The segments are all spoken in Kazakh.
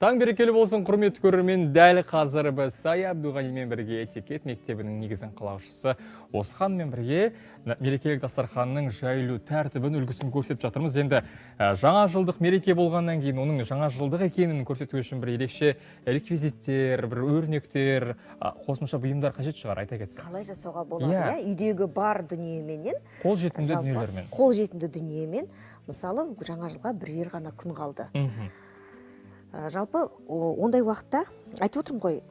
Таң берекелі болсын, құрметті көрермен. Дәл қазір біз Сая Абдуғалимен бірге этикет мектебінің негізін қалаушысы Осханмен бірге мерекелік дастарханның жайлы тәртібін үлгісін көрсетіп жатырмыз. Енді жаңа жылдық мереке болғаннан кейін оның жаңа жылдық екенін көрсету үшін бір ерекше реквизиттер, бір өрнектер, қосымша бұйымдар қажет шығар, айта кетсеңіз. Қалай жасауға болады, иә? Үйдегі бар дүниеменен, қолжетімді дүниелермен. Қолжетімді дүниемен, мысалы, жаңа жылға бірер ғана күн қалды. Жалпы, ондай уақытта айтып отырмын ғой,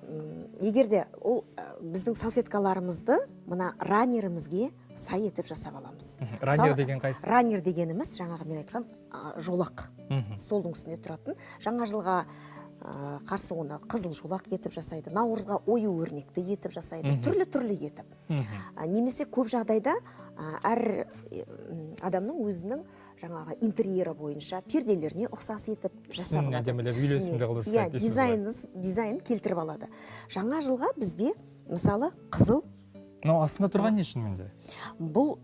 егерде ол біздің салфеткаларымызды мына раннерімізге сай етіп жасап аламыз. Раннер деген қайсы? Раннер дегеніміз жаңағы мен айтқан жолақ. Столдың үстіне тұратын. Жаңа жылға қарсы оны қызыл жолақ етіп жасайды, наурызға ою өрнекті етіп жасайды, түрлі етіп. Немесе көп жағдайда әр адамның өзінің жаңағы интерьері бойынша перделеріне ұқсас етіп жасап алады. Дизайн келтіріп алады. Жаңа жылға бізде мысалы қызыл. Астында тұрған не үшін менде? Бұл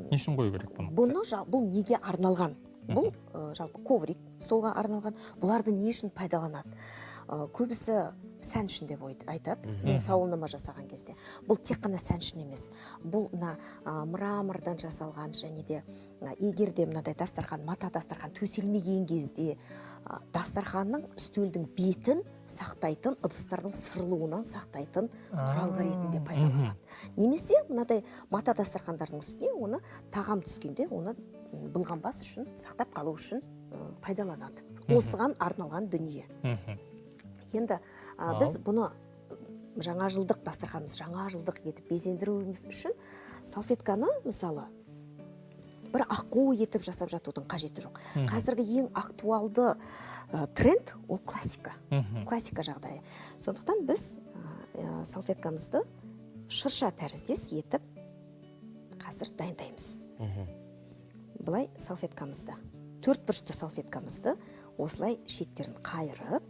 не үшін қою керек бұны? Бұл неге арналған? Бұл жалпы коврик, столға арналған. Бұларды не үшін пайдаланады? Көбісі сән үшін деп айтады, мен сауалнама жасаған кезде. Бұл тек қана сән үшін емес. Бұл мрамордан жасалған, және де егерде мынадай дастархан, мата дастархан төселмеген кезде дастарханның үстелдің бетін сақтайтын, ыдыстардың сырылуынан сақтайтын құралғы ретінде пайдаланады. Немесе мынадай мата дастархандардың үстіне оны тағам түскенде оны былғанбас үшін, сақтап қалу үшін пайдаланады. Осыған арналған дүние. Енді біз бұны жаңа жылдық дастарханымыз, жаңа жылдық етіп безендіруіміз үшін салфетканы мысалы бір аққу етіп жасап жатудың қажеті жоқ. Қазіргі ең актуалды тренд ол классика. Классика жағдайы. Сондықтан біз салфеткамызды шырша тәріздес етіп қазір дайындаймыз. Бұлай салфеткамызды, 4 бұрышты салфеткамызды осылай шеттерін қайырып,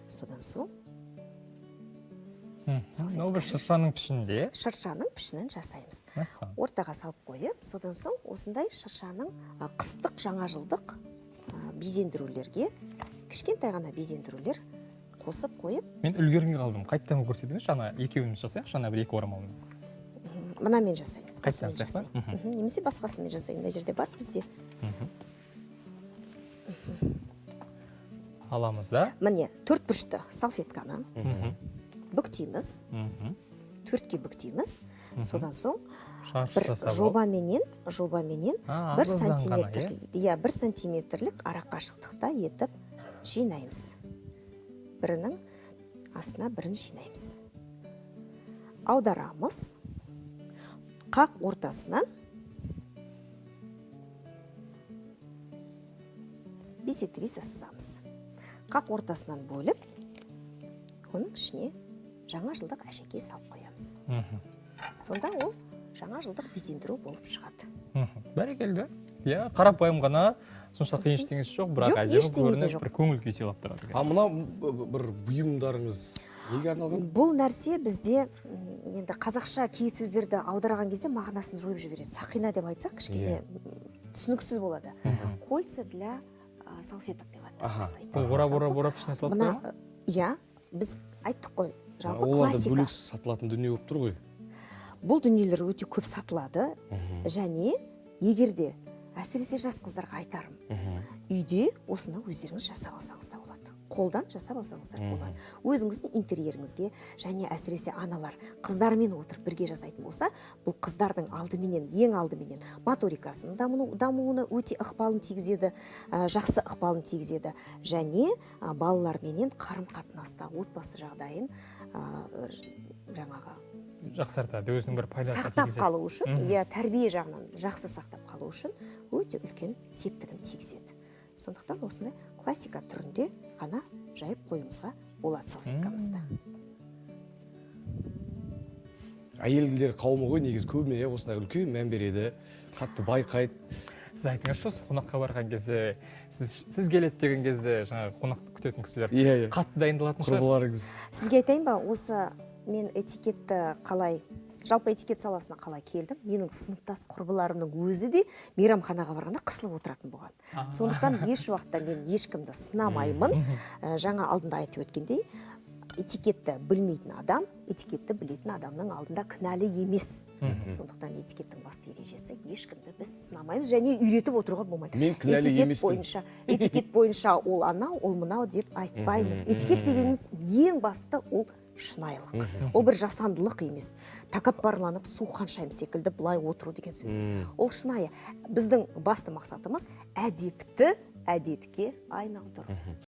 содан соң шыршаның пішінде? Шыршаның пішінін жасаймыз. Ортаға салып қойып, содан соң осындай шыршаның қыстық жаңа жылдық безендірулерге, кішкентай ғана безендірулер қосып қойып. Мен үлгермей қалдым. Қайттан көрсетіңіз, жаңа екеуіміз жасайық, жаңа бір 2 орамалмен. Мына мен жасайын. Немесе басқасымен жасайын. Мына жерде бар бізде. Аламыз да? Міне 4 бұрышты салфетканы бүктейміз. 4-ке бүктейміз. Содан соң бір жобаменен 1 сантиметрлік ара қашықтықта етіп жинаймыз. Бірінің астына бірін жинаймыз. Аударамыз. Қақ ортасынан бисектриса сызамыз. Қақ ортасынан бөліп, оның ішіне жаңа жылдық әшекей салып қоямыз. Сонда ол жаңа жылдық безендіру болып шығады. Бәрекелді. Қарапайым ғана, сонша қиын ештеңесі жоқ, бірақ әдемі көрініп, бір көңіл күй сыйлап тұрады. Мына бір бұйымдарыңыз неге арналған? Бұл нәрсе бізде енді қазақша кей сөздерді аударған кезде мағынасын жойып жібереді. Сақина деп айтсақ, кішкене түсініксіз болады. Кольца для салфеток деп атайды. Орап ішіне салып қойма? Иә, біз айттық қой, жалпы классика. Оларда бөлек сатылатын дүние болып тұр ғой. Бұл дүниелер өте көп сатылады, және егерде әсіресе жас қыздарға айтарым, үйде осыны өздеріңіз жасап алсаңыз да болады. Қолдан жасап алсаңыздар болады. Өзіңіздің интерьеріңізге, және әсіресе аналар қыздарымен отырып бірге жасайтын болса, бұл қыздардың ең алдыменен моторикасының дамуына өте ықпалын тигізеді, жақсы ықпалын тигізеді, және балаларменен қарым-қатынаста отбасы жағдайын жаңағы жақсартады, өзінің бір пайдасын сақтап қалу үшін, тәрбие жағынан жақсы сақтап қалу үшін өте үлкен септігін тигізеді. Сондықтан осындай классика түрінде ғана жайып қойымызға болады салфеткамызды. Әйелдер қауымы ғой негізі көбіне осындай үлкен мән береді, қатты байқайды. Сіз айтыңызшы, қонаққа барған кезде, сіз келеді деген кезде жаңағы қонақты күтетін кісілер қатты дайындалатын шығар. Құрбыларыңыз. Сізге айтайын ба, осы мен этикетті қалай жалпы этикет саласына қалай келдім, менің сыныптас құрбыларымның өзі де мейрамханаға барғанда қысылып отыратын болған. Сондықтан еш уақытта мен ешкімді сынамаймын. Жаңа алдында айтып өткендей, этикетті білмейтін адам, этикетті білетін адамның алдында кінәлі емес. Сондықтан этикеттің басты ережесі ешкімді біз сынамаймыз және үйретіп отыруға болмайды. Мен кінәлі емеспін. Этикет бойынша ол анау, ол мынау деп айтпаймыз. Этикет дегеніміз ең басты ол шынайылық. Ол бір жасандылық емес. Тәкаппарланып сухан шайым секілді былай отыру деген сөз. Ол шынайы. Біздің басты мақсатымыз әдепті әдетке айналдыру.